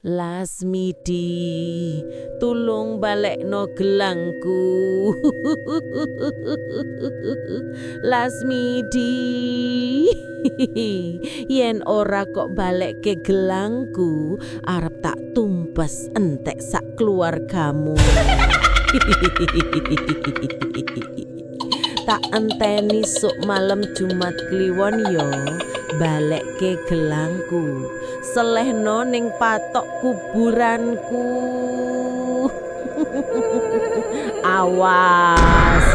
Lasmidi, tulung balekno gelangku. Lasmidi, yen ora kok balekke gelangku, arep tak tumpes entek sak keluargamu. Tak enteni sok malam Jumat Kliwon yo, balekke gelangku. Selehno ning patok kuburanku. Awas.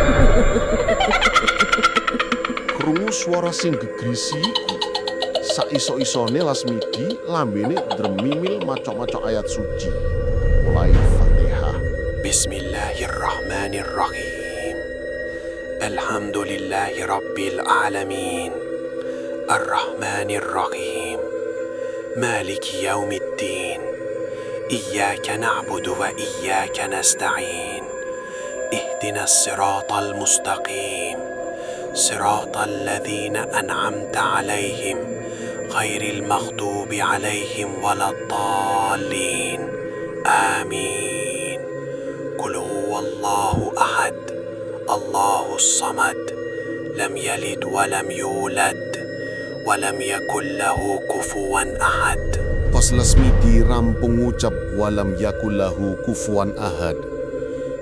Krungu swara sing gegrisi iku. Saiso-isone Lasmidi lambene dremimil maca-maca ayat suci. Mulai Fatihah. Bismillahirrahmanirrahim. Alhamdulillahi rabbil alamin. Ar-Rahmanir-Rahim. Maliki yaumiddin. Iyyaka na'budu wa iyyaka nasta'in. Ihdinas siratal mustaqim. Siratal ladzina an'amta 'alaihim ghairil maghdubi 'alaihim waladdallin. Amin. Qul huwallahu ahad. Allahus samad. Lam yalid wa lam yulad. Walam yakul lahu kufuwan ahad. Pas Lasmidi rampung ngucap walam yakul lahu kufuwan ahad,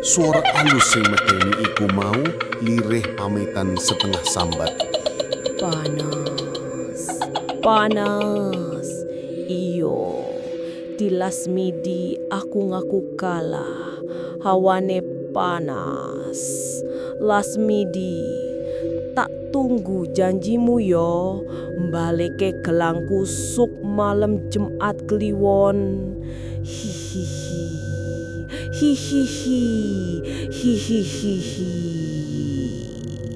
suara alus sing medeni iku mau lirih pamitan setengah sambat. Panas. Iyo, di Lasmidi aku ngaku kalah. Hawane panas. Lasmidi, tak tunggu janjimu yo, mbaleke gelangku suk malam Jumat Kliwon. Hihihi.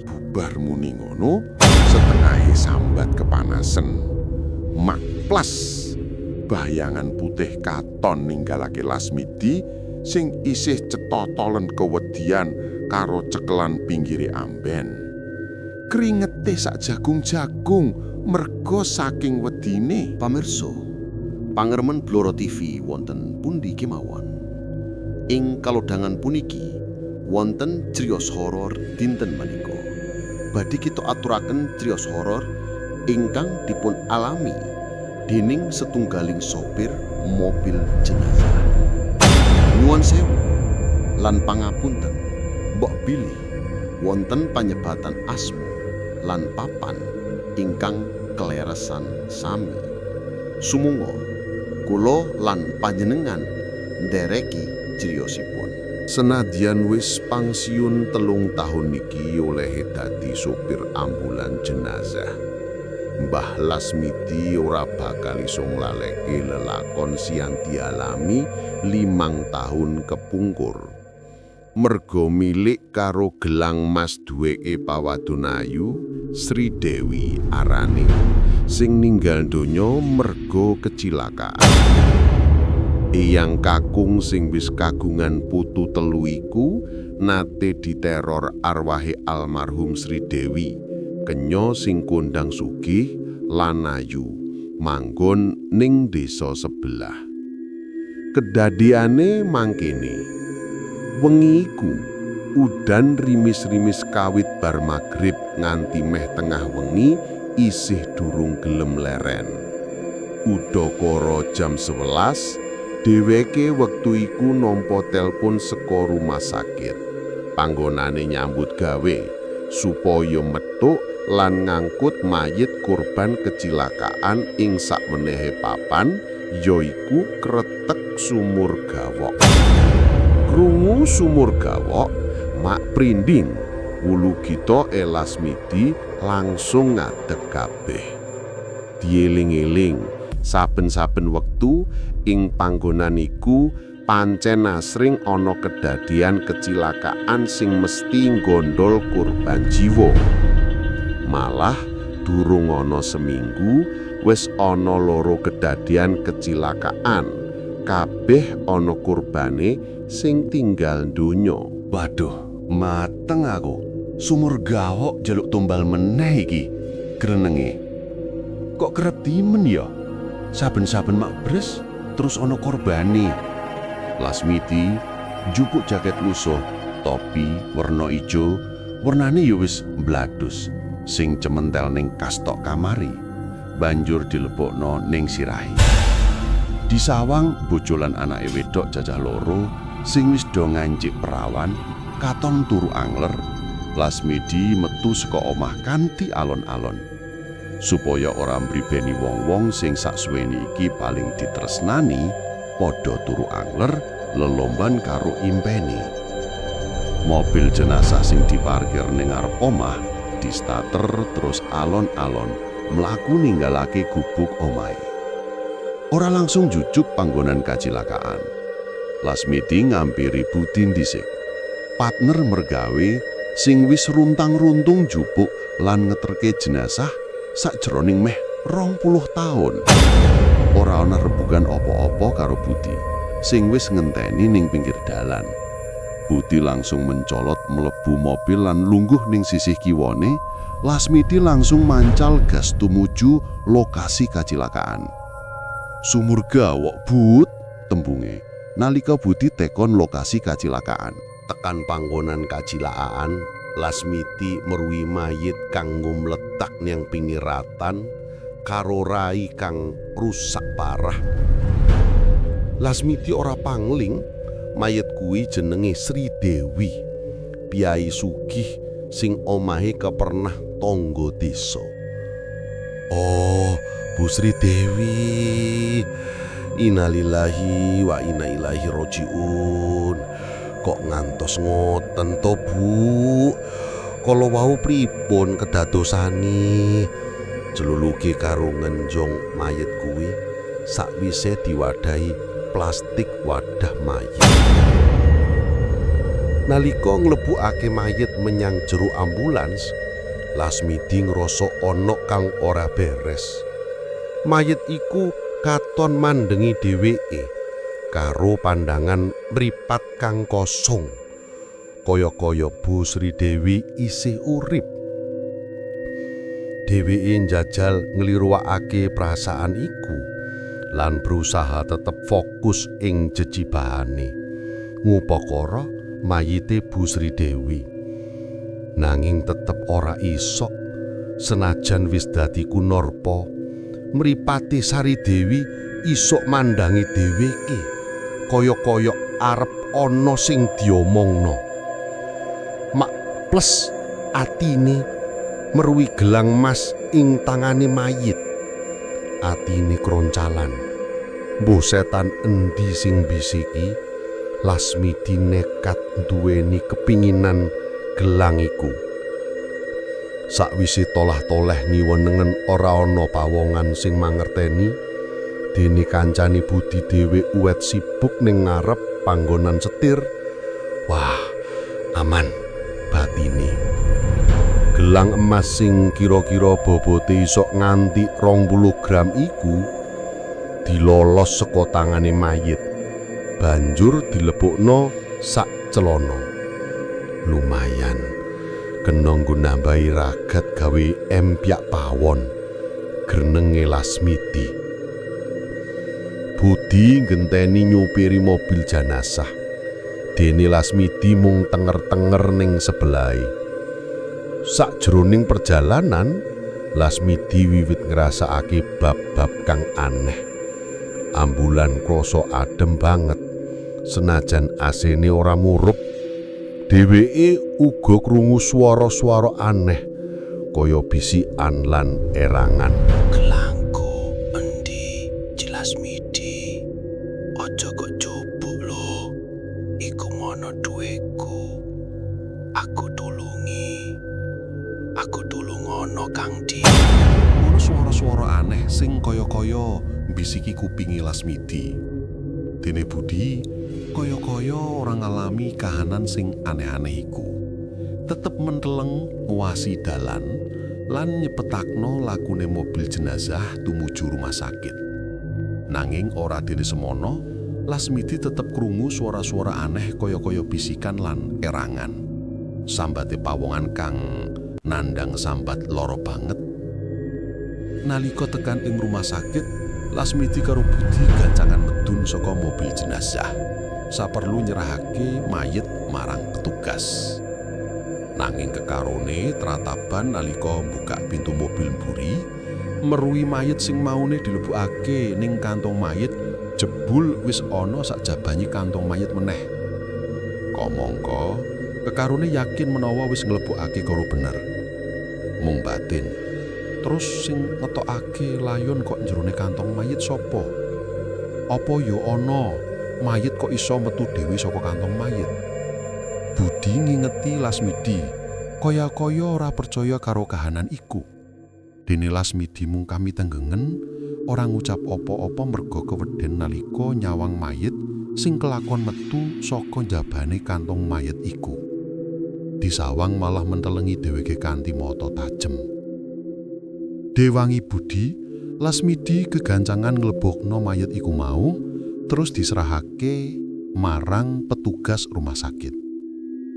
Bubar muni ngono, setengahe sambat kepanasan. Mak plas bayangan putih katon ninggalake Lasmidi sing isih cetotolen kewedian karo cekelan pinggire amben. Kringete sak jagung-jagung merga saking wedine. Pamirsa, pangermen Blora TV wonten pundi kemawon. Ing kalodhangan puniki wonten criyos horor dinten menika. Badhe kita aturaken criyos horor ingkang dipun alami dening setunggaling sopir mobil jenazah. Nyuwun sewu lan pangapunten, mbok bilih wonten panyebatan asma lan papan ingkang kleresan sami. Sumungo kula lan panjenengan ndereki criyosipun. Senadyan wis pangsiun 3 tahun niki oleh dadi sopir ambulan jenazah, Mbah Lasmidi ora bakal iso nglaleke lelakon sing dialami 5 tahun kepungkur. Merga milik karo gelang mas duweke pawadon ayu Sri Dewi arane, sing ninggal donya merga kecelakaan. Eyang kakung sing wis kagungan putu 3 iku nate diteror arwahe almarhum Sri Dewi, kenya sing kondang sugih lan ayu manggon ning desa sebelah. Kedadiane mangkene. Wengi iku udan rimis-rimis kawit bar magrib nganti meh tengah wengi isih durung gelem leren. Udakara jam 11, dheweke wektu iku nampa telpon saka rumah sakit. Panggonane nyambut gawe supaya metuk lan ngangkut mayit korban kecelakaan ing sakmenehe papan yaiku Kretek Sumur Gawok. Krungu Sumur Gawok, mak prinding, wulu kita Lasmidi langsung ngadeg kabeh. Dieling-eling, saben-saben wektu ing panggonan iku pancen asring ana kedadian kecelakaan sing mesti nggondol korban jiwa. Malah durung ana seminggu wis ana 2 kedadian kecelakaan. Kabeh ana kurbane sing tinggal donya. Waduh, mateng aku. Sumur Gawok jaluk tumbal meneh iki. Grenenge. Kok kerep dimen ya? Saben-saben mak bres terus ana korbane. Lasmiti njupuk jaket lusuh, topi werna ijo, wernane ya wis mbladus, sing cementel ning kastok kamari, banjur dilebokno ning sirahe. Disawang bojo lan anake wedok jajah loro sing wis do ngancik perawan, katon turu angler. Lasmidi metu saka omah kanthi alon-alon supaya ora mribeni wong-wong sing saksuwene iki paling ditresnani padha turu angler lelomban karo impeni. Mobil jenazah sing diparkir ning ngarep omah distarter terus alon-alon mlaku ninggalake gubuk omahe. Ora langsung jujuk panggonan kacilakaan. Lasmidi ngampiri Budi dhisik. Partner mergawe sing wis runtang-runtung jupuk lan ngeterke jenazah sakjroning meh 20 taun. Ora ana rebukan apa-apa karo Budi sing wis ngenteni ning pinggir dalan. Budi langsung mencolot mlebu mobil lan lungguh ning sisih kiwane. Lasmidi langsung mancal gas tumuju lokasi kacilakaan. Sumur gawok, Bud, tembunge nalika Budi tekon lokasi kacilakaan. Tekan panggonan kacilakaan, Lasmiti meruhi mayit kang ngumletak nyang pingiratan karo rai kang rusak parah. Lasmiti ora pangling, mayit kuwi jenenge Sri Dewi, piyai sugih sing omahe kepernah tangga desa. Oh, Bu Sri Dewi, innalillahi wa inna ilaihi rajiun. Kok ngantos ngoten to, Bu? Kala wau pripun kedadosane? Jeluluke karo ngenjong mayit kuwi sakwise diwadahi plastik wadah mayit. Nalika nglebokake mayit menyang jero ambulans, Lasmidi ngrasa ana kang ora beres. Mayit iku katon mandengi dheweke karo pandangan mripat kang kosong, kaya-kaya Bu Sri Dewi isih urip. Dheweke njajal ngliruwakake perasaan iku lan berusaha tetep fokus ing jejibahane ngupakara mayite Bu Sri Dewi. Nanging tetep ora iso, senajan wis dadi kunarpa, mripate Sari Dewi isok mandangi dheweke kaya-kaya arep ana sing diomongno. Mak plus atine meruhi gelang emas ing tangane mayit. Atine kroncalan. Mbuh setan endi sing bisiki? Lasmidi nekat duweni kepinginan gelang iku. Sakwise tolah-toleh ngiwenengen ora ana pawongan sing mangerteni, dene kancane Budi dhewe uwet sibuk ning ngarep panggonan setir. Wah, aman batine. Gelang emas sing kira-kira bobote iso nganti 20 gram iku dilolos saka tangane mayit, banjur dilebokno sak celana. Lumayan kena nggo nambahi ragat gawe empyak pawon, grenenge Lasmidi. Budi ngenteni nyupiri mobil jenazah. Dene Lasmidi mung tenger-tenger ning sebelahe. Sakjroning perjalanan, Lasmidi wiwit ngrasakake bab-bab kang aneh. Ambulan krasa adem banget, senajan AC-ne ora murup. Dheweke uga krungu swara-swara aneh, kaya bisikan lan erangan. Gelangku endi, Lasmidi? Aja kok jupuk lho. Iku mono duweku. Aku tulungi. Aku tulungono Kang Di. Ono swara-swara aneh sing kaya-kaya mbisiki kupingi Lasmidi. Dene Budi kaya-kaya ora ngalami kahanan sing aneh-aneh iku. Tetep menteleng nguwasi dalan lan nyepetakno lakune mobil jenazah tumuju rumah sakit. Nanging ora dene semono, Lasmidi tetep krungu swara-swara aneh kaya-kaya bisikan lan erangan. Sambate pawongan kang nandang sambat loro banget. Nalika tekan ing rumah sakit, Lasmidi karo Budi gancangan medun saka mobil jenazah. Saperlu nyerahake mayit marang petugas. Nanging kekarone trataban nalika buka pintu mobil mburi, meruhi mayit sing maune dilebokake ning kantong mayit jebul wis ana sakjabani kantong mayit meneh. Kamangka kekarone yakin menawa wis nglebokake karo bener. Mung batin. Terus sing ngetokake layon kok jerone kantong mayit sapa? Apa ya ana mayit kok iso metu dhewe saka kantong mayit? Budi ngingeti Lasmidi, kaya-kaya ora percaya karo kahanan iku. Dene Lasmidi mung kami tenggengen, ora ngucap apa-apa merga keweden nalika nyawang mayit sing kelakon metu saka njabane kantong mayit iku. Disawang malah mentelengi dheweke kanthi mata tajem. Dewangi Budi, Lasmidi kegancangan nglebokno mayit iku mau, terus diserahake marang petugas rumah sakit.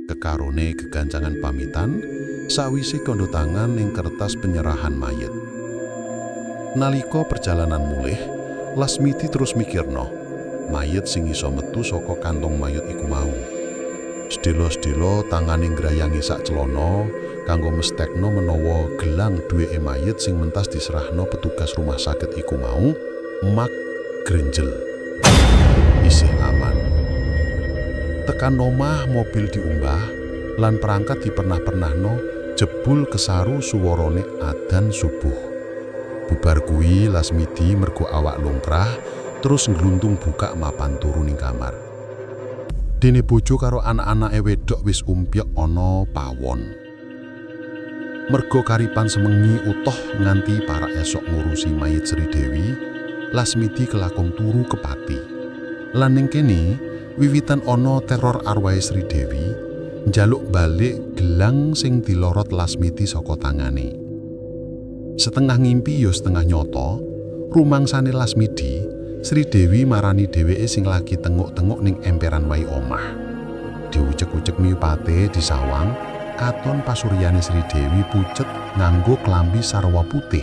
Kekarone kegancangan pamitan, sawise kandha tangan ning kertas penyerahan mayit. Nalika perjalanan mulih, Lasmidi terus mikirno, mayit sing iso metu saka kantong mayit iku mau. Sedelo-sedelo tangane ngrayangi sak celana kanggo mestekno menawa gelang duweke mayit sing mentas diserahno petugas rumah sakit iku mau mak grenjel. Isih aman. Tekan omah mobil diumbah lan perangkat dipernah-pernahno jebul kesaru suwarane adzan subuh. Bubar kuwi Lasmidi mergo awak lumrah terus ngluntung buka mapan turu ning kamar. Dene bojo karo anak-anake wedok wis umpyek ana pawon. Mergo karipan semengi utuh nganti para esok ngurusi mayit Sri Dewi, Lasmidi kelakon turu kepati. Lan ning kene wiwitan ana teror arwahe Sri Dewi njaluk balik gelang sing dilorot Lasmidi saka tangane. Setengah ngimpi ya setengah nyata, rumangsane Lasmidi, Sri Dewi marani dheweke sing lagi tenguk-tenguk ning emperan wae omah. Diucek-ucek miyupate disawang, katon pasuryane Sri Dewi pucet nganggo klambi sarwa putih.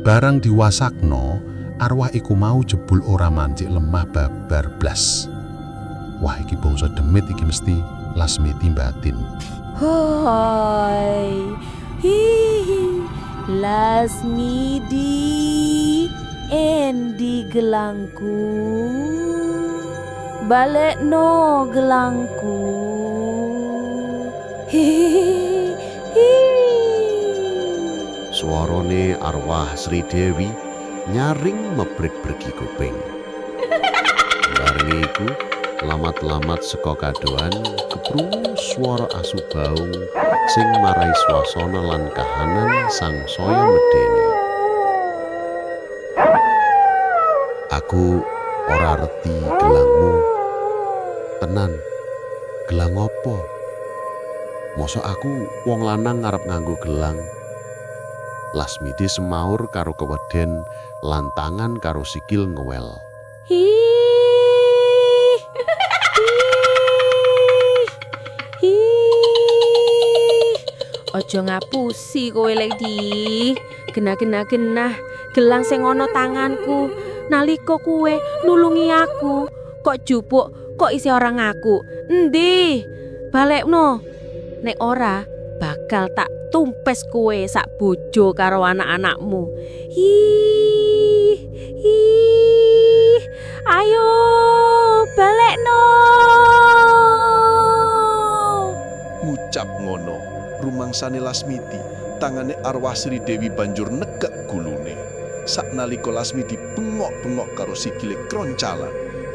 Barang diwasakno, arwah iku mau jebul ora mancik lemah babar blas. Wah, iki bangsa demit iki mesti Lasmidi batin. Hoi, hihi, Lasmidi, endi gelangku, balekno gelangku, hihi. Suarane arwah Sri Dewi nyaring mebrik-breki kuping. Bareng iku lamat-lamat saka kadoan keprungu swara asu baung sing marai swasana lan kahanan sangsaya medeni. Aku ora reti gelangmu. Tenan, gelang apa? Mosok aku wong lanang ngarep nganggo gelang. Lasmidi semaur karo keweden lan tangan karo sikil ngewel. Ojo ngapusi kowe lek di. Genah gelang sing ana tanganku nalika kowe nulungi aku. Kok jupuk, kok isi orang ngaku. Endi? Balekno. Nek ora bakal tak tumpes kowe sak bojo karo anak-anakmu. Ayo balekno. Ngucap ngono, rumangsane Lasmidi, tangane arwah Sri Dewi banjur negak gulune. Saknalika Lasmidi bengok-bengok karo sikile kroncalan,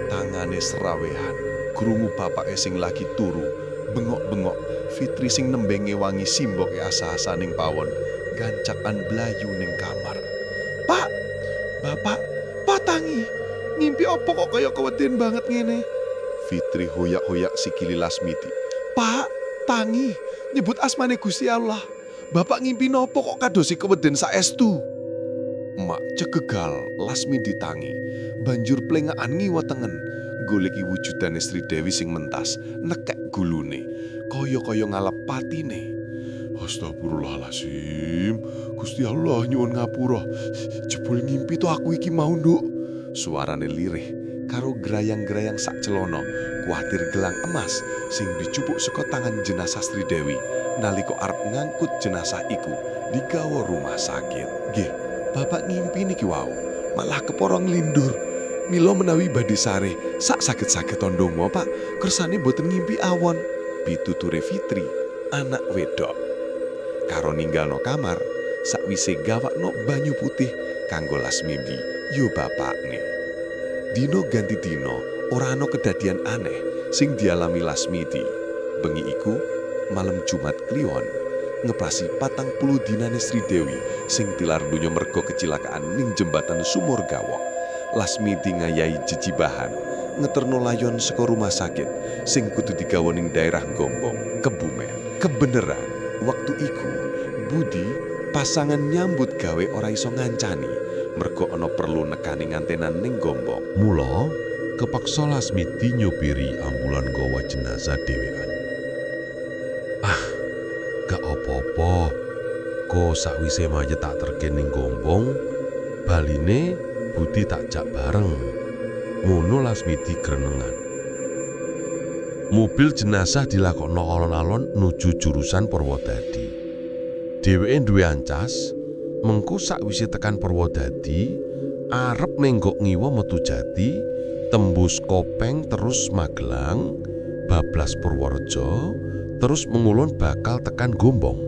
tangane serawehan, krungu bapake sing lagi turu, bengok-bengok Fitri sing nembe ngewangi simboke asa-asa ning pawon, gancakan blayu ning kamar. Pak, Bapak, patangi, ngimpi opo kok kaya keweden banget ngene? Fitri hoyak-hoyak sikili Lasmidi. Pak, tangi, nyebut asmane Gusti Allah. Bapak ngimpi nopo kok kadosi keweden saestu? Mak cegegal Lasmidi tangi, banjur plengaan ngiwa tengen, goleki wujudane Sri Dewi sing mentas, nekek gulune, kaya-kaya ngalep patine. Astagfirullahaladzim, Gusti Allah nyuwun ngapura. Jebul ngimpi to aku iki mau, Nduk. Suarane lirih karo grayang-grayang sak celono, kuatir gelang emas sing dicupuk saka tangan jenazah Sri Dewi nalika arep ngangkut jenazah iku digawa rumah sakit. Nggih, bapak ngimpi niki wau, malah kepara nglindur. Mila menawi badhe sare sak saged-saged ndonga, Pak, kersane boten ngimpi awon. Pituture Fitri, anak wedok. Karo ninggalno kamar, sakwise gawakno banyu putih kanggo Lasmidi, yo bapakne. Dino ganti dino, ora ana kedadian aneh sing dialami Lasmidi. Bengi iku, malam Jumat Kliwon, ngeplasi 40 dinane Sri Dewi sing tilar donya merga kecelakaan ning jembatan Sumur Gawok. Lasmidi ngayahi jejibahan, ngeterno layon saka rumah sakit sing kudu digawa ning daerah Gombong, Kebumen. Kebeneran, waktu iku Budi pasangan nyambut gawe ora iso ngancani merga ana perlu nekani ngantenan ning Gombong. Mula kepaksa Lasmidi nyopiri ambulan gawa jenazah dhewean. Gak apa-apa, kok sakwise mayit tak terke ning Gombong, baline Budi tak jak bareng. Ngono Lasmidi grenengan. Mobil jenazah dilakokno alon-alon nuju jurusan Purwodadi. Dheweke duwe ancas, mengko sakwise tekan Purwodadi, arep nenggok ngiwa metu Jati, tembus Kopeng terus Magelang, bablas Purworejo, terus mengulon bakal tekan Gombong.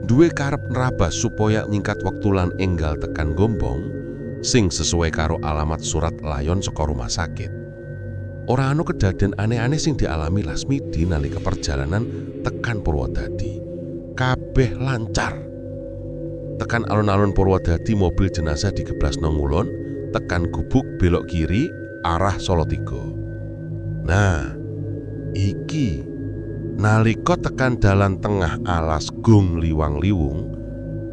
Duwe karep nerabas supaya nyingkat wektu lan enggal tekan Gombong, sing sesuai karo alamat surat layon saka rumah sakit. Ora ana kedadian aneh-aneh sing dialami Lasmidi nalika perjalanan tekan Purwodadi. Kabeh lancar. Tekan alun-alun Purwodadi mobil jenazah digeblasno ngulon, tekan Gubuk belok kiri arah Solotigo. Nah, iki nalika tekan dalan tengah alas Gung Liwang-liwung,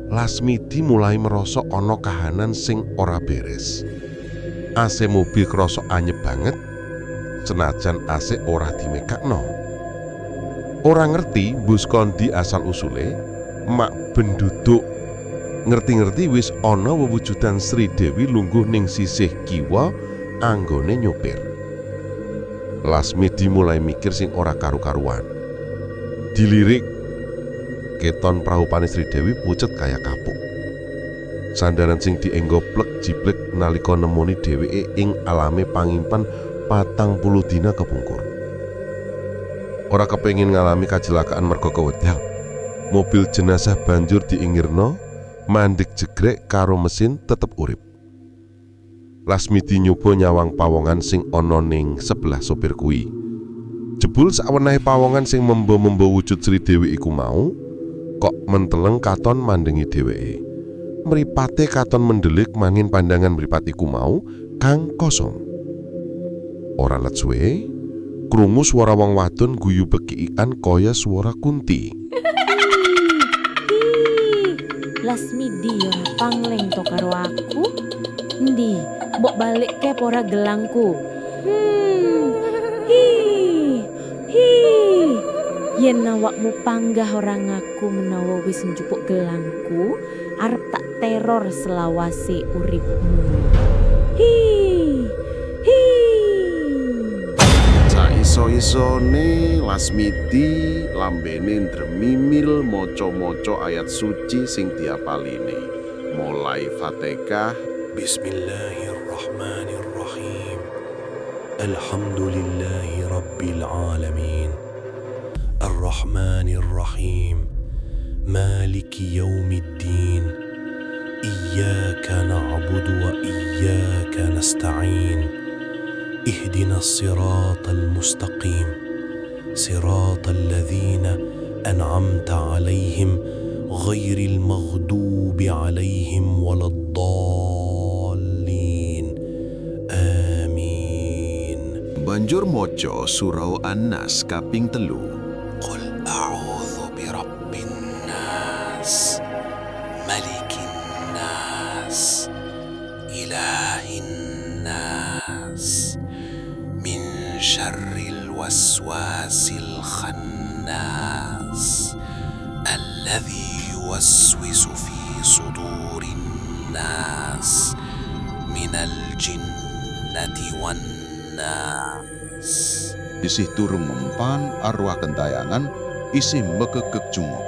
Lasmidi mulai merosok ana kahanan sing ora beres. AC mobil krasa anyep banget, senajan AC ora dimekakno. Ora ngerti bus kondi asal usule, mak benduduk. Ngerti-ngerti wis ana wewujudan Sri Dewi lungguh ning sisih kiwa anggone nyopir. Lasmidi mulai mikir sing ora karu-karuan. Dilirik keton prahupane Sri Dewi pucet kaya kapuk. Sandaran sing dienggo plek jiplek nalika nemoni dheweke ing alame pangimpen 40 dina kepungkur. Ora kepengin ngalami kecelakaan merga kewedal. Mobil jenazah banjur diingirno, mandik jegrek karo mesin tetep urip. Lasmidi nyoba nyawang pawongan sing ana ning sebelah sopir kuwi. Jebul sawenehe pawongan sing membo-membo wujud Sri Dewi iku mau, kok menteleng katon mandengi dheweke. Mripate katon mendelik mangin pandangan mripat iku mau kang kosong. Ora let suwe, krungu swara wong wadon guyu bekikan kaya swara Kunti. Lasmidi ora pangleng to karo aku. Endi, mbok balikke ora gelangku. Yen awakmu panggah ora ngaku menawa wis njupuk gelangku, arep tak teror selawase uripmu. Saiso-isone Lasmidi lambene ndremimil maca-maca ayat suci sing diapaline. Mulai Fatihah, Bismillahirrahmanirrahim. Alhamdulillahi rabbil alamin. Ar-Rahmanir-Rahim. Maliki yaumiddin. Iyyaka na'budu wa iyyaka nasta'in. اهدنا الصراط المستقيم صراط الذين أنعمت عليهم غير المغضوب عليهم ولا الضالين آمين. banjur maca surah An-Nas kaping 3. قل أعوذ برب الناس ملك الناس إله الناس من شر الوسواس الخناس الذي يوسوس في صدور الناس من الجنة والناس. Isih durung mempan arwah gentayangan isih megegeg jungo.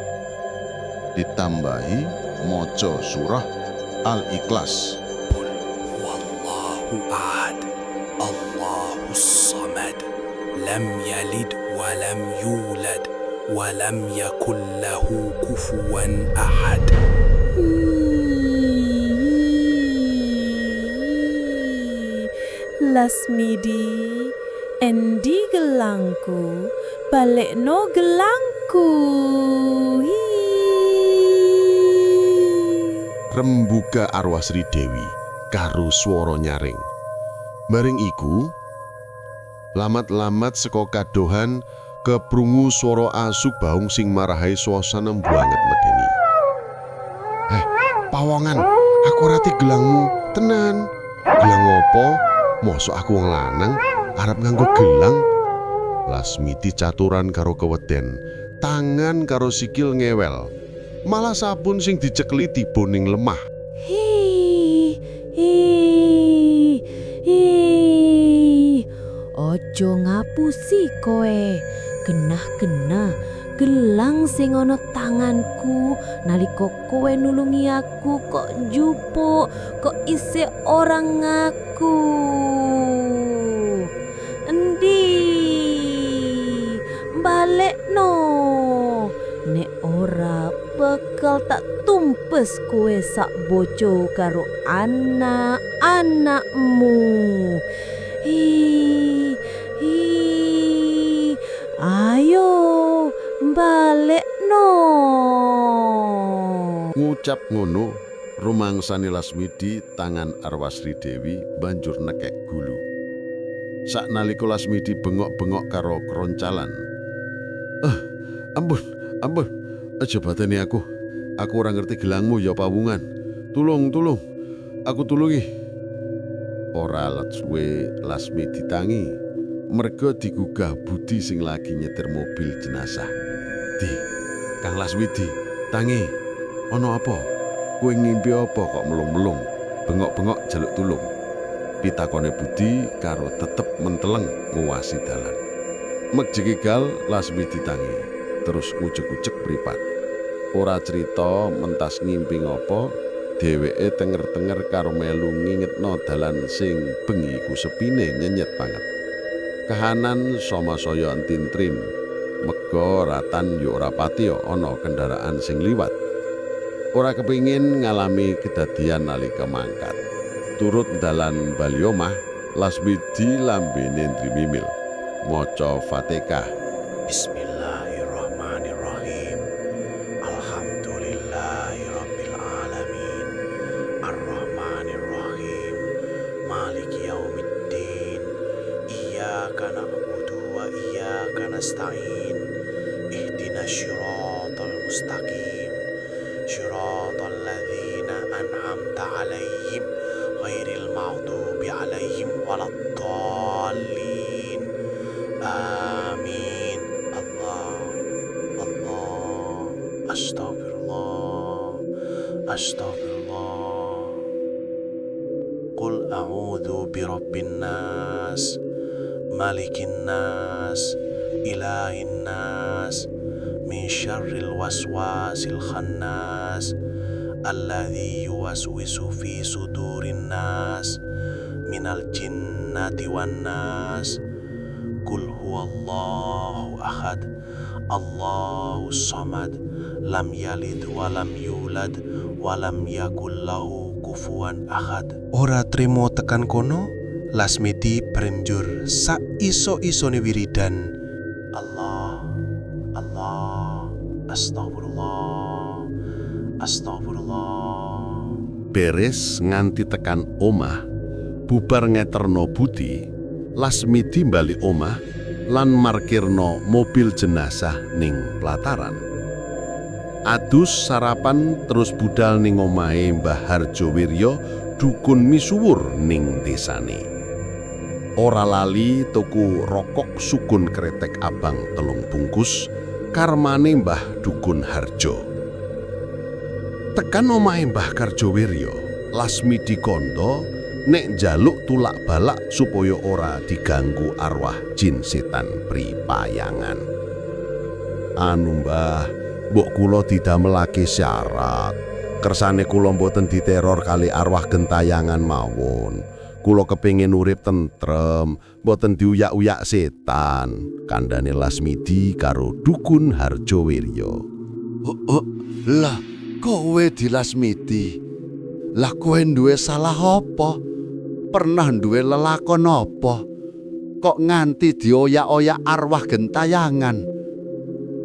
Ditambahi maca surah Al-Ikhlas. قل هو الله أحد الله الصمد لم يلد ولم يولد ولم يكن له كفوا أحد. Lasmidi, endi gelangku, balekno gelangku. Rembuga arwah Sri Dewi karo swara nyaring. Bareng iku lamat-lamat saka kadohan keprungu swara asu baung sing marahi swasana banget medeni. Pawongan, aku rati gelangmu tenan. Gelang apa? Mosok aku wong lanang arep nganggo gelang? Lasmiti caturan karo keweden, tangan karo sikil ngewel. Malah sabun sing dicekli tiba ning lemah. Ojo ngapusi kowe, genah-genah gelang sing ana tanganku nalika kowe nulungi aku kok jupuk, kok isih ora ngaku. Endi? Balekno. Nek ora bakal tak tumpes kowe sak bojo karo anak-anakmu. Ayo balekno. Ngucap ngono, rumangsane Lasmidi tangan arwah Sri Dewi banjur nekek gulu. Saknalika Lasmidi bengok-bengok karo kroncalan. Ampun, aja bateni aku. Aku ora ngerti gelangmu ya pawungan. Tulung, aku tulungi. Ora let suwe Lasmidi tangi, merga digugah Budi sing lagi nyetir mobil jenazah. Kang Lasmidi, tangi. Ono apa? Kowe ngimpi apa kok melung-melung? Bengok-bengok jaluk tulung. Pitakone Budi karo tetep menteleng nguwasi dalan. Mekjegigal Lasmidi tangi, terus ngucek-ucek mripat. Ora cerita mentas ngimpi ngopo, dheweke tenger-tenger karo melu ngingetno dalan sing bengi ku sepine nyenyet banget. Kahanan sama-saya antintrim, mega ratan yo ora patiya ana kendaraan sing liwat. Ora kepingin ngalami kedadian nalika mangkat. Turut dalan bali omah, Lasmidi lambene ndrimimil maca Fatihah. Bismillahirrahmanirrahim. Alhamdulillahirabbil alamin. Arrahmanirrahim. Maliki yaumiddin. Iyyaka na'budu wa iyyaka nasta'in. Ihdinas shiratal mustaqim. Shiratal ladzina an'amta 'alaihim ghairil maghdubi alaihim waladdallin. Amin. Allah. Astaghfirullah. Qul a'udzu birabbin nas, malikin nas, ilahin nas, min syarril waswasil khannas, alladzi yuwaswisu fi sudurin nas, minal jinnati wan nas. Qul huwallahu ahad Allahu samad lam yalid walam yulad walam yakul lahu kufuwan ahad. Ora trimo tekan kono, Lasmidi banjur sak iso-isone wiridan. Allah, astagfirullah. Beres nganti tekan omah, bubar ngeterno Budi, Lasmidi bali omah lan markirno mobil jenazah ning plataran. Adus sarapan terus budal ning omahe Mbah Harjowiryo, dukun misuwur ning desane. Ora lali tuku rokok sukun kretek abang 3 bungkus karmane Mbah Dukun Harjo. Tekan omahe Mbah Karjowiryo, Lasmidi kandha nek njaluk tulak balak supaya ora diganggu arwah jin setan pripayangan. Anu Mbah, mbok kula didamelake syarat. Kersane kula mboten diteror kali arwah gentayangan mawon. Kula kepengin urip tentrem, mboten diuyak-uyak setan. Kandhane Lasmidi karo Dukun Harjowiryo. Lah, kowe di Lasmidi. Lah kowe duwe salah apa? Pernah duwe lelakon apa? Kok nganti dioyak-oyak arwah gentayangan?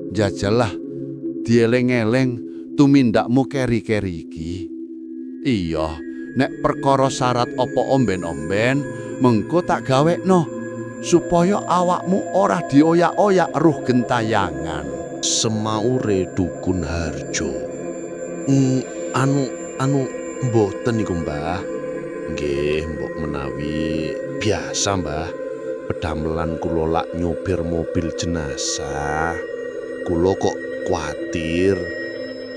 Jajalah, dieling-eling tumindakmu keri-keri iki. Iya, nek perkara syarat apa omben-omben, mengko tak gawekno supaya awakmu ora dioyak-oyak ruh gentayangan. Semaure Dukun Harjo. Anu mboten niku Mbah. Nggih, mbok menawi biasa Mbah. Pedamelan kula lak nyopir mobil jenazah. Kula kok kuatir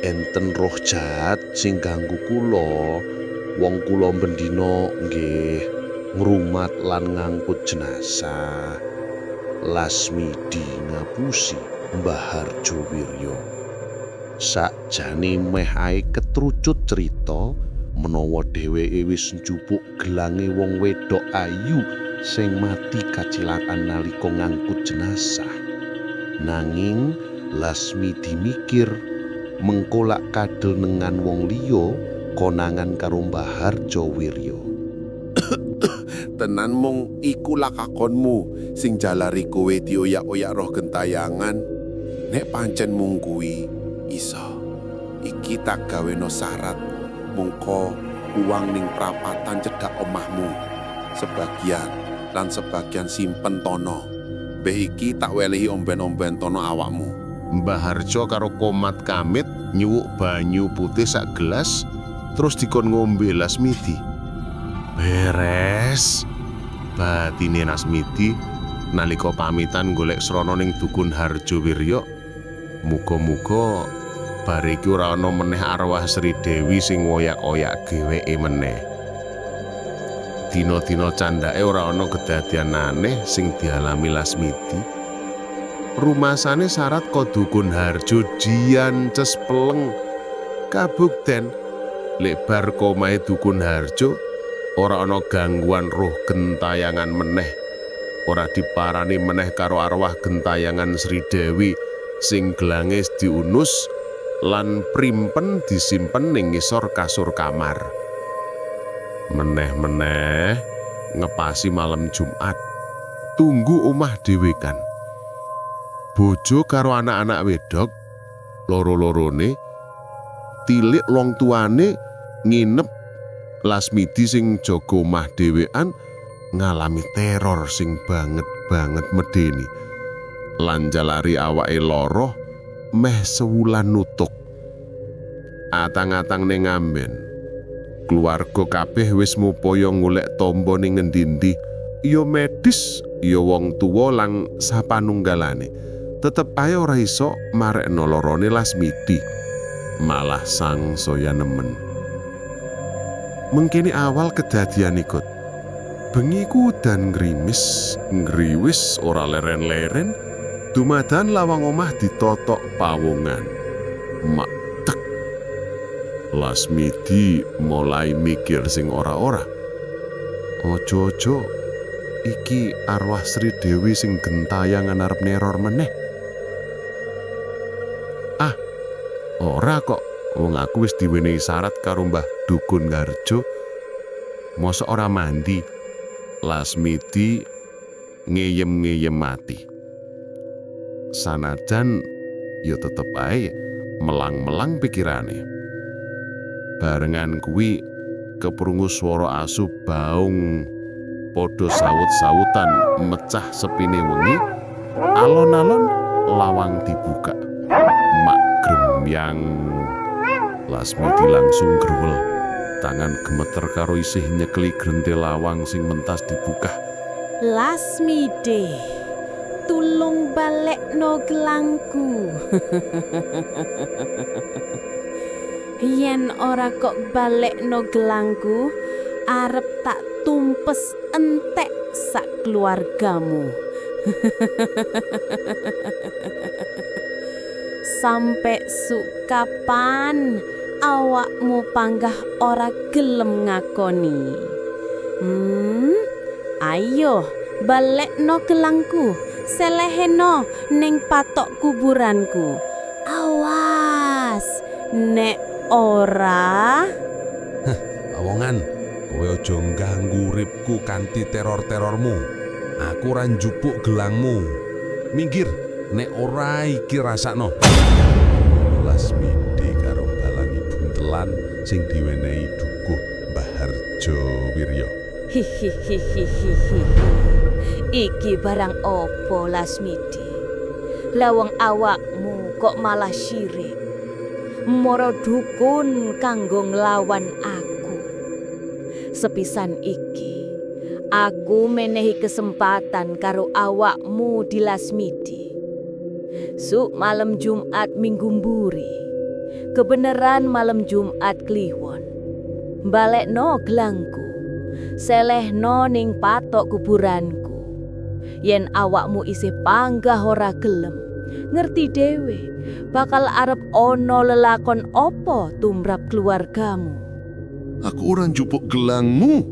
enten roh jahat sing ganggu kula. Wong kula bendina nggih ngrumat lan ngangkut jenazah. Lasmidi ngapusi Mbah Harjowiryo. Sakjane meh ae ketrucut cerita menawa dheweke wis njupuk gelange wong wedok ayu sing mati kacilakan nalika ngangkut jenazah. Nanging Lasmidi mikir mengko lak kadel nengan wong liya konangan karo Mbah Harjowiryo. Tenan mung iku lakakonmu sing jalari kowe dioyak-oyak roh gentayangan. Nek pancen mung kuwi iso, iki tak gaweno syarat. Mungko uang ning prapatan cedhak omahmu sebagian lan sebagian simpen tono. Mbeh iki tak welehi omben-omben tono awakmu. Mbah Harjo karo Komat Kamit nyuwuk banyu putih sak gelas terus dikon ngombe Lasmidi. Beres. Batine Lasmidi nalika pamitan golek srana ning Dukun Harjowiryo. Muga-muga bar iki ora ana meneh arwah Sri Dewi sing ngoyak-oyak dheweke meneh. Dina-dina candhake ora ana kedadian aneh sing dialami Lasmidi. Rumasane syarat ka Dukun Harjo diances peleng. Kabukten lek bar komahe Dukun Harjo ora ana gangguan roh gentayangan meneh. Ora diparani meneh karo arwah gentayangan Sri Dewi sing gelange diunus lan primpen disimpen ning ngisor kasur kamar. Meneh-meneh ngepasi malam Jumat tunggu omah dhewekan. Bojo karo anak-anak wedok loro-lorone tilik wong tuane nginep. Lasmidi sing jaga omah dhewean ngalami teror sing banget medeni. Lan jalari awake loro meh sewulan nutuk. Atang-atang ning ngamben. Keluarga kabeh wis mupaya golek tombo ning ngendi-endi, ya medis, ya wong tuwa lan sapanunggalane. Tetep ae ora iso marekno lorone Lasmidi. Malah sangsaya nemen. Mengkini awal kedadian ikut. Bengi ku udan ngrimis, ngriwis ora leren-leren. Dumadan lawang omah ditotok pawongan. Maktek. Lasmidi mulai mikir sing ora-ora. Ojo-ojo iki arwah Sri Dewi sing gentayangan arep neror meneh. Ora kok, wong aku wis diwenehi syarat karo Mbah Dukun Harjo. Mosok ora mandi. Lasmidi ngeyem-ngeyem mati. Sanajan ya tetep ae melang-melang pikirane. Barengan kuwi keprungu swara asu baung padha sawut-sawutan mecah sepine wengi. Alon-alon lawang dibuka. Mak gremyang. Lasmidi langsung grewel. Tangan gemeter karo isih nyekeli grentil lawang sing mentas dibuka. Lasmidi, tulung balekno gelangku. yen ora kok balekno gelangku, arep tak tumpes entek sak keluargamu. Sampai kapan awakmu panggah ora gelem ngakoni? Ayo balekno gelangku, seleheno ning patok kuburanku. Awas, nek ora Awongan, kowe aja ngganggu uripku kanthi teror-terormu. Aku ora njupuk gelangmu. Minggir, nek ora iki rasakno. Lasmidi karo balangi buntelan sing diwenehi dukuh Mbah Harjo Wirya. Hihihihihihi. Iki barang opo Lasmidi? Lawang awakmu kok malah syirik. Moro dukun kanggo nglawan aku. Sepisan iki aku menehi kesempatan karo awakmu di Lasmidi. Suk malam Jumat Minggu Mburi, kebenaran malam Jumat Kliwon. Balekno gelangku, selehno ning patok kuburanku. Yen awakmu isih panggah ora gelem, ngerti dhewe bakal arep ono lelakon opo tumrap keluargamu. Aku ora njupuk gelangmu.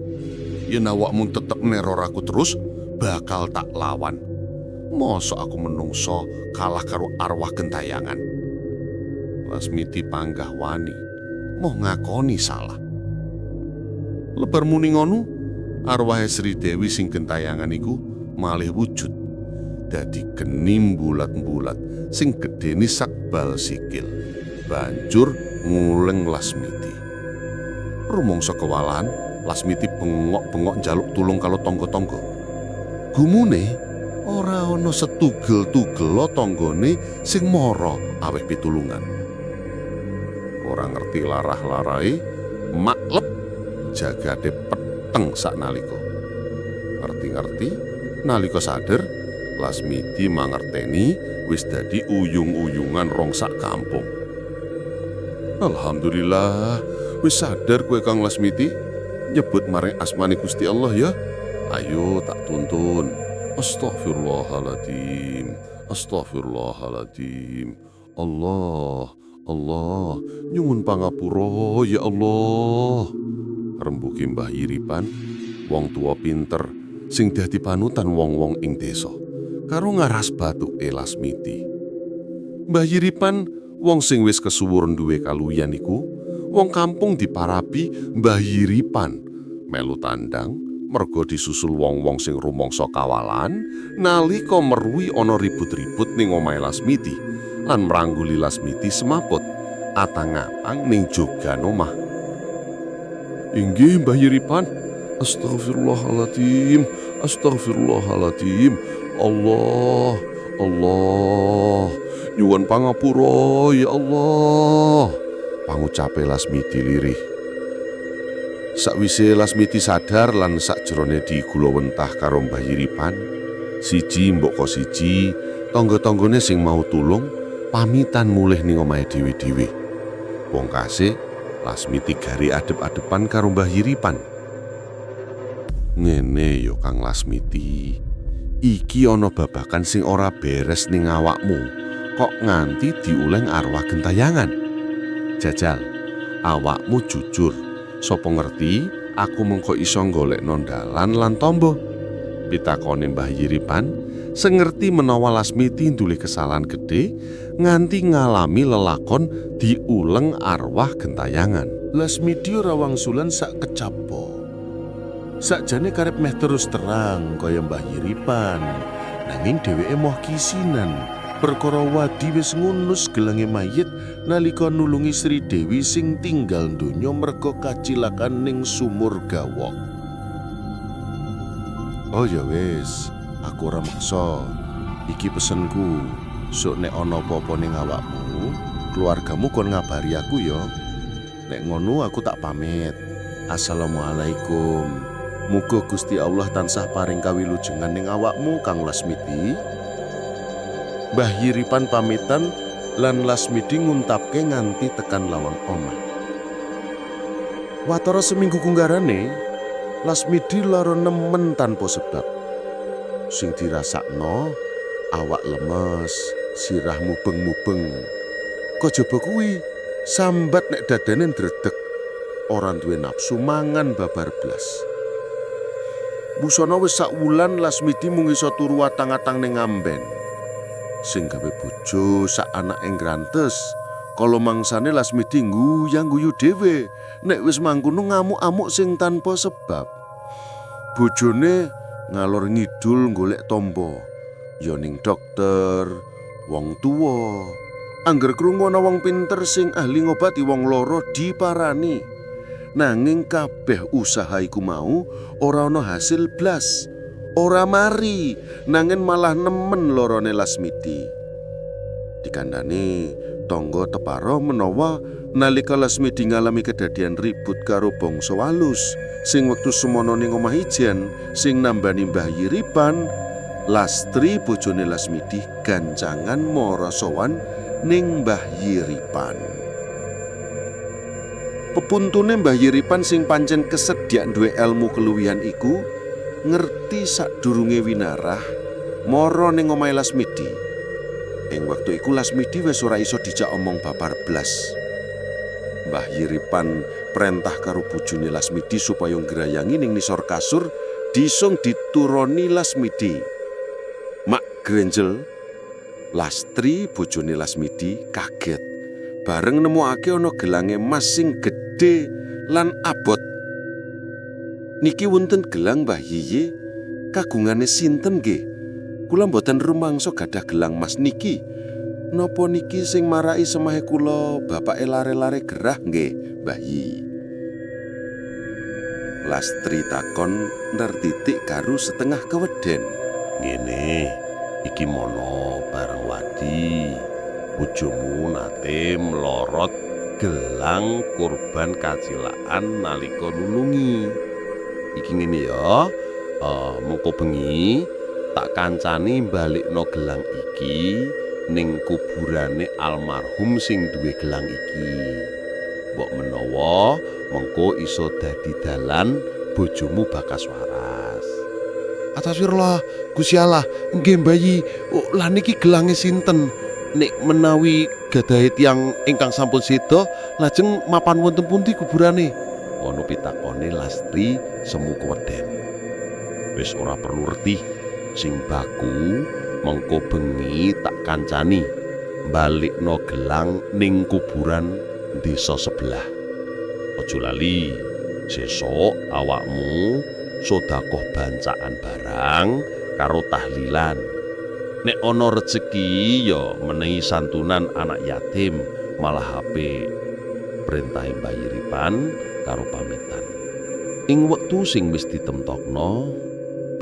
Yen awakmu tetep neror aku terus, bakal tak lawan. Mosok aku menungso kalah karo arwah gentayangan. Lasmidi panggah wani, mau ngakoni salah. Lebar muni ngono, arwah Sri Dewi sing gentayangan iku malih wujud. Dadi geni bulat-bulat sing gedeni sak bal sikil. Banjur nguleng Lasmidi. Rumangsa kewalahan, Lasmidi bengok-bengok njaluk tulung karo tangga-tangga. Gumune ora ana setugel-tugel tanggane sing mara aweh pitulungan. Ora ngerti larah-larahe, maklep jagate peteng saknalika. Ngerti-ngerti nalika sadar, Lasmidi mangerteni wis dadi uyung-uyungan rong sak kampung. Alhamdulillah, wis sadar kowe Kang Lasmidi. Nyebut maring asmane Gusti Allah ya. Ayo tak tuntun. Astaghfirullahaladzim. Astaghfirullahaladzim. Allah, Allah, nyuwun pangapura ya Allah. Rembuki Mbah Yiripan, wong tua pinter sing dadi panutan wong-wong ing desa. Karo ngaras batuke Lasmidi. Mbah Yiripan wong sing wis kesuwur duwe kaluyan iku, wong kampung diparabi Mbah Yiripan melu tandang merga disusul wong-wong sing rumangsa kawalan nalika meruhi ana ribut-ribut ning omahe Lasmidi lan mrangguli Lasmidi semaput atang-atang ning jogan omah. Inggih Mbah Yiripan, astagfirullahaladzim, astagfirullahaladzim. Allah, Allah, nyuwun pangapura ya Allah. Pangucape Lasmidi lirih. Sakwise Lasmidi sadar lan sakjerone digulawentah karo Mbah Yiripan, siji mbok siji tangga-tanggane sing mau tulung pamitan mulih ning omahe dhewe-dhewe. Wong kasih Lasmidi gari adep-adepan karo Mbah Yiripan. Ngene yo Kang Lasmidi, iki ana babakan sing ora beres ning awakmu, kok nganti diuleng arwah gentayangan. Jajal, awakmu jujur. Sapa ngerti aku mengko iso golekno dalan lan tombo. Pitakone Mbah Yiripan, sing ngerti menawa Lasmidi ndulih kesalahan gedhe nganti ngalami lelakon diuleng arwah gentayangan. Lasmidi ora wangsulan sak kecapo. Sakjane karep meh terus terang kaya Mbah Yiripan, nanging dheweke moh kisinan. Perkara wadi wis ngunus gelange mayit nalika nulungi Sri Dewi sing tinggal donya merga kacilakan ning sumur gawok. Oh ya wis, aku ora maksa. Iki pesenku, sok nek ana apa-apa ning awakmu, keluargamu kon ngabari aku ya. Nek ngono aku tak pamit. Assalamualaikum. Muga Gusti Allah tansah paring kawilujengan ning awakmu Kang Lasmidi. Mbah Yiripan pamitan lan Lasmidi nguntapke nganti tekan lawang omah. Watara seminggu kunggarane, Lasmidi lara nemen tanpa sebab. Sing dirasakno awak lemes, sirah mubeng-mubeng. Kejaba kuwi sambat nek dadane ndredeg. Ora duwe nafsu mangan babar blas. Busana wis sak wulan Lasmidi mung iso turu atang-atang ning ngamben. Sing gawe bojo sak anake ngrantes, kala mangsane Lasmidi ngguyang-guyu dhewe nek wis mangkono ngamuk-amuk sing tanpa sebab. Bojone ngalor ngidul golek tombo, ya ning dokter, wong tuwa. Angger krungu ana wong pinter sing ahli ngobati wong lara diparani. Nanging kabeh usaha iku mau ora ana hasil blas. Ora mari, nanging malah nemen lorone Lasmidi. Dikandani tangga teparo menawa nalika Lasmidi ngalami kedadian ribut karo bangsa Walus sing wektu semono ning omah Ijen sing nambani Mbah Yiripan, Lastri bojone Lasmidi gancangan mara sowan ning Mbah Yiripan. Pepuntune Mbah Yiripan sing pancen kesedyak duwe ilmu keluwihan iku ngerti sadurunge winarah mara ning omahe Lasmidi. Ing wektu iku Lasmidi wis ora iso dijak omong babar blas. Mbah Yiripan perintah karo bojone Lasmidi supaya ngrayangi ning nisor kasur disung dituroni Lasmidi. Mak Grenjel, Lastri bojone Lasmidi kaget bareng nemokake ana gelange emas sing gedhe lan abot. Niki wonten gelang Mbah Yiyi, kagungane sinten nggih? Kula mboten rumangsa gadah gelang mas niki. Napa niki sing maraki semahe kula bapake lare-lare gerah nggih, Mbah Yiyi? Lastri takon nertitik karo setengah keweden. Ngene, iki mono bareng wadi. Bojomu nate melorot gelang kurban kacilaan nalika nulungi. Iki ngene ya, mengko bengi tak kancani balikno gelang iki ning kuburane almarhum sing duwe gelang iki. Mbok menawa mengko iso dadi dalan bojomu bakas waras. Ataswirullah, Gusti Allah, nggih Mbah Yi, lah niki gelange sinten? Nek menawi gadahe tiyang ingkang sampun seda, lajeng mapan wonten pundi kuburane? Ngono pitakone Lastri semu keweden. Wis ora perlu reti, sing baku mengko bengi tak kancani balikno gelang ning kuburan desa sebelah. Aja lali, sesuk awakmu sedekah bancaan barang karo tahlilan. Nek ana rejeki ya menehi santunan anak yatim, malah HP perintah Mbah Yiripan karo pamitan. Ing wektu sing wis ditemtokno,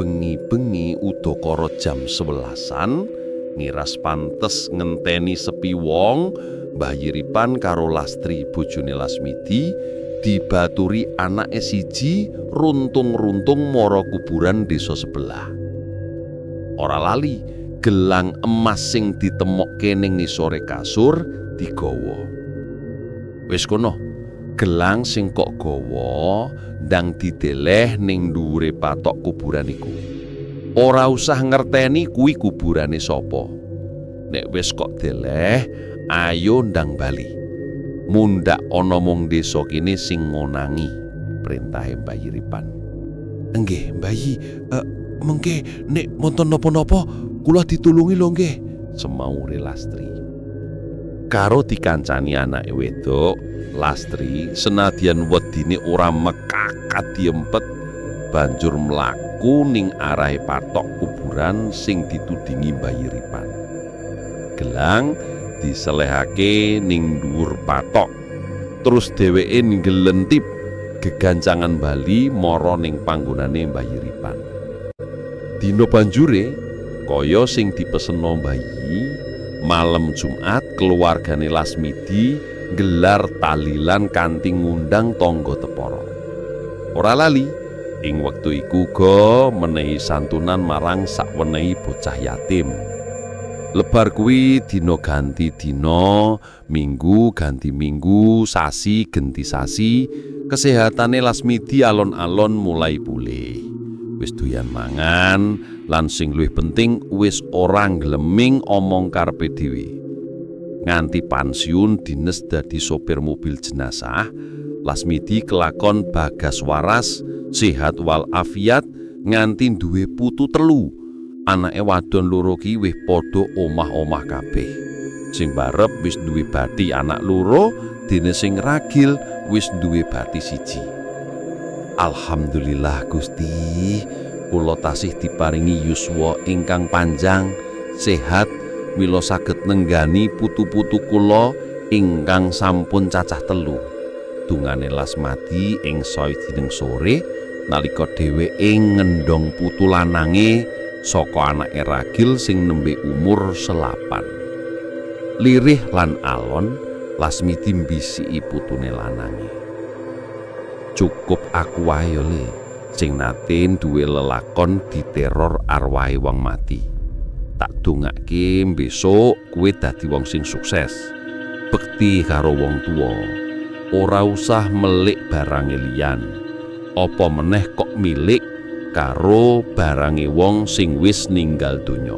bengi-bengi udakara jam 11-an ngiras pantes ngenteni sepi wong, Mbah Yiripan karo Lastri bojone Lasmidi dibaturi anake siji runtung-runtung mara kuburan desa sebelah. Ora lali gelang emas sing ditemokke ning ngisore kasur digawa. Wis kono, gelang sing kok gawa ndang dideleh ning dhuwure patok kuburan iku. Ora usah ngerteni kuwi kuburane sapa. Nek wis kok deleh, ayo ndang bali. Mundak ana mung desa kene sing ngonangi, perintahe Mbah Yiripan. Nggih, Mbah Yi, mengke nek wonten napa-napa kula ditulungi lho nggih, semaure Lastri. Karo dikancani anake wedok, Lastri senadyan wedine ora mekakat diempet, banjur mlaku ning arahe patok kuburan sing ditudingi Mbah Yiripan. Gelang diselehake ning dhuwur patok, terus dheweke nggelentip gegancangan bali mara ning panggonane Mbah Yiripan. Dina banjure kaya sing dipeseno Mbah Yi, malam Jumat keluargane Lasmidi gelar tahlilan kanthi ngundang tangga tepara. Ora lali, ing wektu iku uga menehi santunan marang sakwenehi bocah yatim. Lebar kuwi dina ganti dina, minggu ganti minggu, sasi genti sasi, Kesehatane Lasmidi alon-alon mulai pulih. Wis doyan mangan lan sing luwih penting wis ora ngleming omong karepe dhewe. Nganti pensiun dines dadi sopir mobil jenazah, Lasmidi kelakon bagas waras, sehat walafiat nganti duwe putu 3. Anake wadon loro ki wis padha omah-omah kabeh. Sing barep wis duwe bathi anak loro, dene sing ragil wis duwe bathi 1. Alhamdulillah Gusti, kula tasih diparingi yuswa ingkang panjang, sehat, mila saged nenggani putu-putu kula ingkang sampun cacah 3. Dungane Lasmadi ing sawijining sore nalika dheweke ngendhong putu lanange saka anake ragil sing nembe umur 8. Lirih lan alon Lasmidi mbisiki putune lanange. Cukup aku wae yo Le, sing nate duwe lelakon diteror arwahe wong mati. Tak dongake besok kowe dadi wong sing sukses. Bekti karo wong tuwa. Ora usah melik barange liyan. Apa meneh kok milik karo barange wong sing wis ninggal donya.